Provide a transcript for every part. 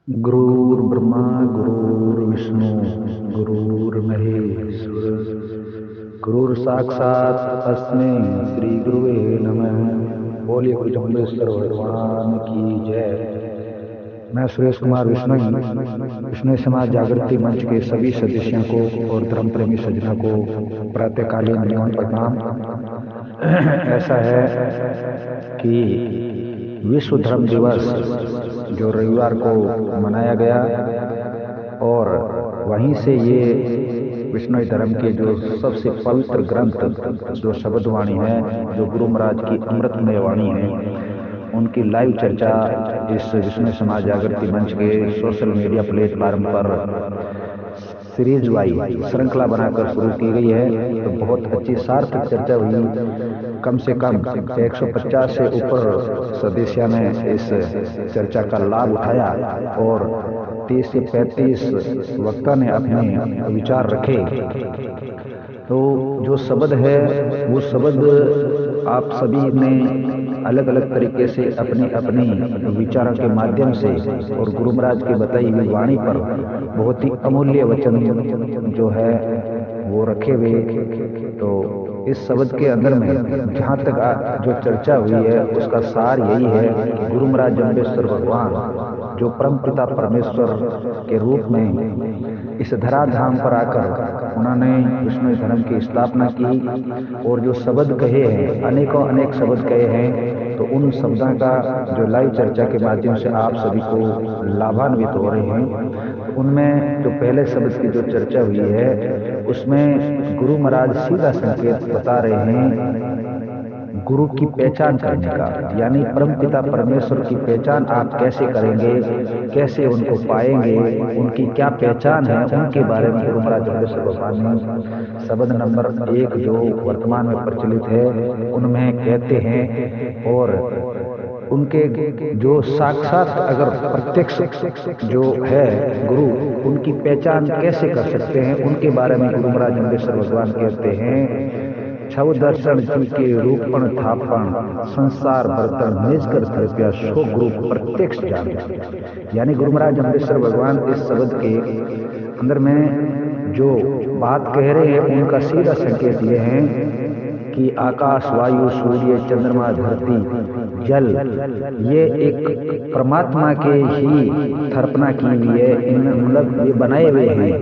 गुरुर्ब्रह्मा गुरुर्विष्णु गुरुर्महेश्वर गुरुर्साक्षात् तस्मै श्री गुरुवे नमः। बोलिए गुरु जम्बेश्वर भगवान की जय। मैं सुरेश कुमार विष्णु समाज जागृति मंच के सभी सदस्यों को और धर्म प्रेमी सज्जनों को प्रातःकालीन नमन प्रणाम। ऐसा है कि विश्व धर्म दिवस जो रविवार को मनाया गया और वहीं से ये विष्णु धर्म के जो सबसे पवित्र ग्रंथ जो शब्दवाणी है, जो गुरु महाराज की अमृतमय वाणी है, उनकी लाइव चर्चा इस विष्णु समाज जागृति मंच के सोशल मीडिया प्लेटफॉर्म पर सीरीज वाइज श्रृंखला बनाकर शुरू की गई है। तो बहुत अच्छी सार्थक चर्चा हुई। कम से कम 150 से ऊपर सदस्यों ने इस चर्चा का लाभ उठाया और 30 से 35 वक्ता ने अपने विचार रखे। तो जो शब्द है वो शब्द आप सभी ने अलग अलग तरीके से अपनी अपनी विचारों के माध्यम से और गुरु महाराज की बताई हुई वाणी पर बहुत ही अमूल्य वचन जो है वो रखे हुए। तो इस शब्द के अंदर में जहाँ तक जो चर्चा हुई है उसका सार यही है कि गुरु महाराज जम्बेश्वर भगवान जो परम पिता परमेश्वर के रूप में इस धराधाम पर आकर उन्होंने विष्णु धर्म की स्थापना की और जो शब्द कहे हैं, अनेकों अनेक शब्द कहे हैं। तो उन शब्दों का जो लाइव चर्चा के माध्यम से आप सभी को लाभान्वित हो रहे हैं। उनमें जो पहले शब्द की जो चर्चा हुई है उसमें गुरु महाराज सीधा संकेत बता रहे हैं गुरु की पहचान करने का, यानी परम पिता परमेश्वर की पहचान आप कैसे करेंगे, कैसे उनको पाएंगे, उनकी क्या पहचान है, उनके बारे में गुरु महाराज जम्बेश्वर भगवान ने शब्द नंबर 1 जो वर्तमान में प्रचलित है उनमें कहते हैं। और उनके जो साक्षात अगर प्रत्यक्ष जो है गुरु, उनकी पहचान कैसे कर सकते हैं, उनके बारे में गुरु महाराज जम्बेश्वर भगवान कहते हैं छव दर्शन जी के रूपण थापण संसार बर्तन निज कर कृपया सो गुरु प्रत्यक्ष जान। यानी गुरु महाराज जम्बेश्वर भगवान इस शब्द के अंदर में जो बात कह रहे हैं उनका सीधा संकेत ये है कि आकाश वायु सूर्य चंद्रमा धरती जल ये एक परमात्मा के ही थर्पना की हुई है। इन मतलब ये बनाए हुए हैं,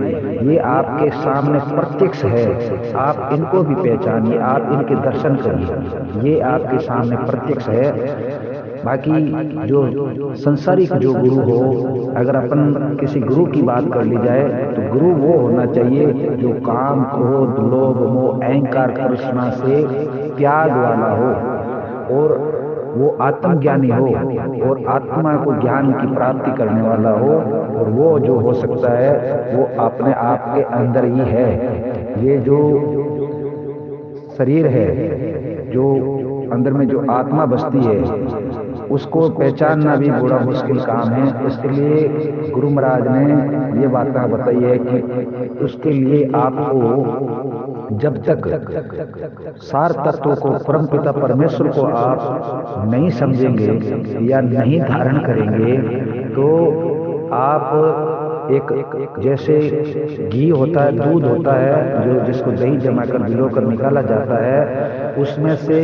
ये आपके सामने प्रत्यक्ष है। आप इनको भी पहचानिए, आप इनके दर्शन करिए, ये आपके सामने प्रत्यक्ष है। बाकी जो संसारिक जो गुरु हो, अगर अपन किसी गुरु की बात कर ली जाए तो गुरु वो होना चाहिए जो काम क्रोध लोभ मोह अहंकार तृष्णा से त्याग वाला हो और वो आत्मज्ञानी हो और आत्मा को ज्ञान की प्राप्ति करने वाला हो। और वो जो हो सकता है वो अपने आप के अंदर ही है। ये जो शरीर है, जो अंदर में जो आत्मा बसती है, उसको पहचानना भी बड़ा मुश्किल काम है। इसके लिए गुरु महाराज ने ये बातें बताई है कि उसके लिए आपको जब तक सार तत्वों को परम पिता परमेश्वर को आप नहीं समझेंगे या नहीं धारण करेंगे तो आप एक जैसे घी होता है, दूध होता है जो जिसको दही जमाकर भिगोकर निकाला जाता है, उसमें से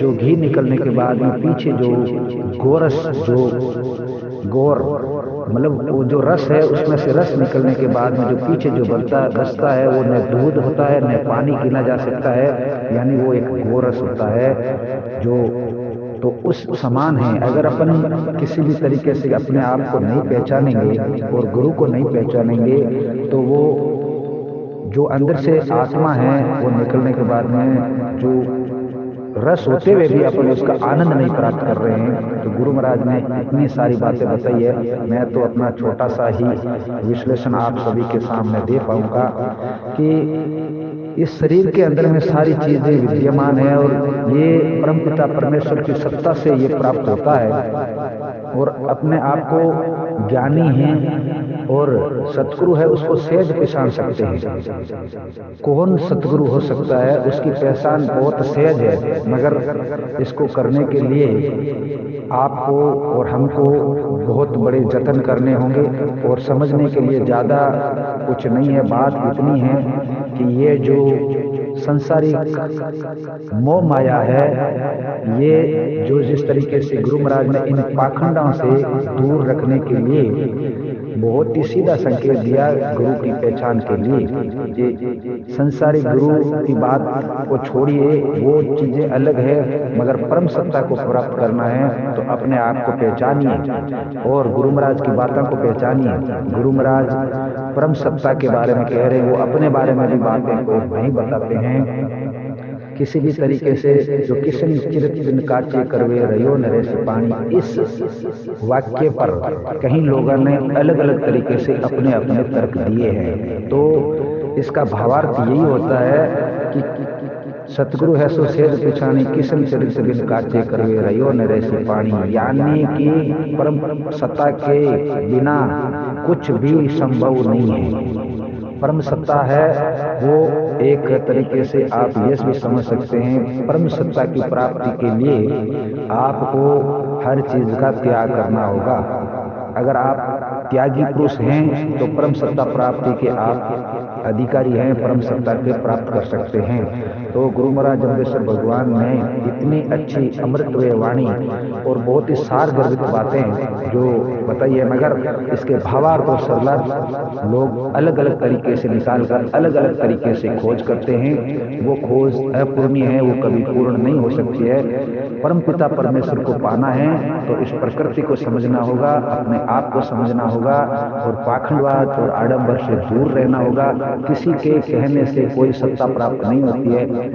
जो घी निकलने के बाद में पीछे जो गोरस जो गोर मतलब वो जो रस है उसमें से रस निकलने के बाद में जो पीछे जो बचता है वो न दूध होता है न पानी गिना जा सकता है, यानी वो एक गोरस होता है जो तो उस समान है। अगर अपन किसी भी तरीके से अपने आप को नहीं पहचानेंगे और गुरु को नहीं पहचानेंगे तो वो जो अंदर से आत्मा है वो निकलने के बाद में जो रस होते हुए भी अपन उसका आनंद नहीं प्राप्त कर रहे हैं। तो गुरु महाराज ने इतनी सारी बातें बताई है, मैं तो अपना छोटा सा ही विश्लेषण आप सभी के सामने दे पाऊंगा कि इस शरीर के अंदर में सारी चीजें विद्यमान है और ये परमपिता परमेश्वर की सत्ता से ये प्राप्त होता है। और अपने आप को ज्ञानी है और सतगुरु है उसको सहज पहचान सकते हैं। कौन सतगुरु हो सकता है उसकी पहचान बहुत सहज है, मगर इसको करने के लिए आपको और हमको बहुत बड़े जतन करने होंगे। और समझने के लिए ज्यादा कुछ नहीं है, बात इतनी है कि ये जो संसारिक मोह माया है, ये जो जिस तरीके से गुरु महाराज ने इन पाखंडों से दूर रखने के लिए बहुत ही सीधा संकेत दिया गुरु की पहचान के लिए। ये संसारिक गुरु की बात को छोड़िए, वो चीजें अलग है, मगर परम सत्ता को प्राप्त करना है तो अपने आप को पहचानिए और गुरु महाराज की बातों को पहचानिए। गुरु महाराज परम सत्ता के बारे में कह रहे हैं, वो अपने बारे में भी बातें को नहीं बताते हैं। किसी भी तरीके से जो किशन चिरत बिन काचे करवे रयो नरे से पानी, इस वाक्य पर कहीं लोगों ने अलग अलग तरीके से अपने अपने तर्क दिए हैं। तो इसका भावार्थ यही होता है कि सतगुरु है सो सेध पिछानी, किशन चरित बिन काचे करवे रयो नरे से पानी, यानी कि परम सत्ता के बिना कुछ भी संभव नहीं है। परम सत्ता है वो एक तरीके से आप ये भी समझ सकते हैं, परम सत्ता की प्राप्ति के लिए आपको हर चीज का त्याग करना होगा। अगर आप त्यागी पुरुष हैं तो परम सत्ता प्राप्ति के आप अधिकारी हैं, परम सत्ता के प्राप्त कर सकते हैं। तो गुरु महाराज जम्बेश्वर भगवान ने इतनी अच्छी अमृतमय वाणी और बहुत ही सार गर्भित बातें जो बताई है, मगर इसके भावार्थ और सरलार्थ लोग अलग अलग तरीके से निकाल कर अलग अलग तरीके से खोज करते हैं। वो खोज अपूर्णीय है, वो कभी पूर्ण नहीं हो सकती है। परम पिता परमेश्वर को पाना है तो इस प्रकृति को समझना होगा, अपने आप को समझना होगा और पाखंडवाद और आडंबर से दूर रहना होगा। किसी के कहने से कोई सत्ता प्राप्त नहीं होती है।